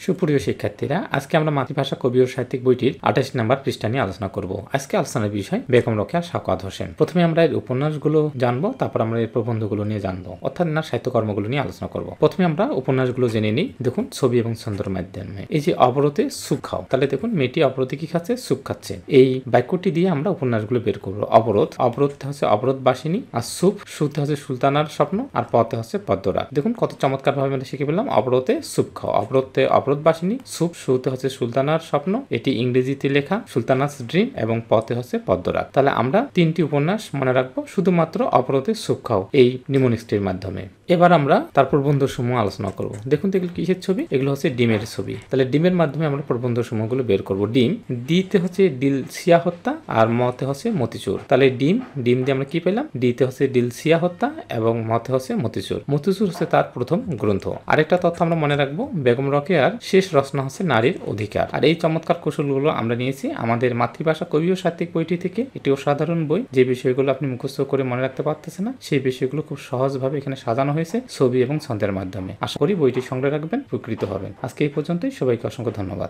সুপ্রিয় শিক্ষার্থীরা, আজকে আমরা মাতৃভাষা কবি ও সাহিত্যিক বইটির 28 নম্বর পৃষ্ঠা নিয়ে আলোচনা করব। আজকে আলোচনার বিষয় বেগম রোকেয়া সাখাওয়াত হোসেন। প্রথমে আমরা এর উপন্যাসগুলো জানবো, তারপর আমরা এর প্রবন্ধগুলো নিয়ে জানবো, অর্থাৎ না সাহিত্যকর্মগুলো নিয়ে আলোচনা করব। প্রথমে আমরা উপন্যাসগুলো জেনে নিই। দেখুন, ছবি এবং ছন্দের মাধ্যমে এই যে অবরোধে সুপ খাও, তাহলে দেখুন মেয়েটি অবরোধে কি খাচ্ছে? সুপ খাচ্ছে। এই বাক্যটি দিয়ে আমরা উপন্যাসগুলো বের করবো। অবরোধ হচ্ছে অবরোধবাসিনী, আর সুতে হচ্ছে সুলতানার স্বপ্ন, আর পথে হচ্ছে পদ্মরাগ। দেখুন কত চমৎকার ভাবে আমরা শিখে পেলাম। অবরোধে সুপ খাও, অবরোধবাসিনী, সুতে হচ্ছে সুলতানার স্বপ্ন, এটি ইংরেজিতে লেখা, সুলতানাস ড্রিম, এবং পথে হচ্ছে পদ্মরাগ। তাহলে আমরা 3টি উপন্যাস মনে রাখবো শুধুমাত্র অবরোধে সুপ খাও এই নিমোনিক্সটির মাধ্যমে। এবার আমরা তার প্রবন্ধ সমূহ আলোচনা করব। দেখুন এগুলো কিসের ছবি? এগুলো হচ্ছে ডিমের ছবি। তাহলে ডিমের মাধ্যমে আমরা প্রবন্ধ সমূহগুলো বের করব। ডিম দিতে হচ্ছে ডিলসিয়া হত্যা, আর মতে হচ্ছে মতিচুর। তাহলে ডিম দিয়ে আমরা কি পেলাম? ডিতে হচ্ছে ডিলসিয়া হত্যা এবং মতে হচ্ছে মতিচুর। মতিচুর হচ্ছে তার প্রথম গ্রন্থ। আরেকটা তথ্য আমরা মনে রাখবো, বেগম রোকেয়ার শেষ রচনা হচ্ছে নারীর অধিকার। আর এই চমৎকার কৌশলগুলো আমরা নিয়েছি আমাদের মাতৃভাষা কবি ও সাহিত্যিক বইটি থেকে। এটি অসাধারণ বই। যে বিষয়গুলো আপনি মুখস্থ করে মনে রাখতে পারতেছেন না, সেই বিষয়গুলো খুব সহজভাবে এখানে সাজানো হয়েছে ছবি এবং ছন্দের মাধ্যমে। আশা করি বইটি সংগ্রহ রাখবেন, উপকৃত হবেন। আজকে এই পর্যন্তই। সবাইকে অসংখ্য ধন্যবাদ।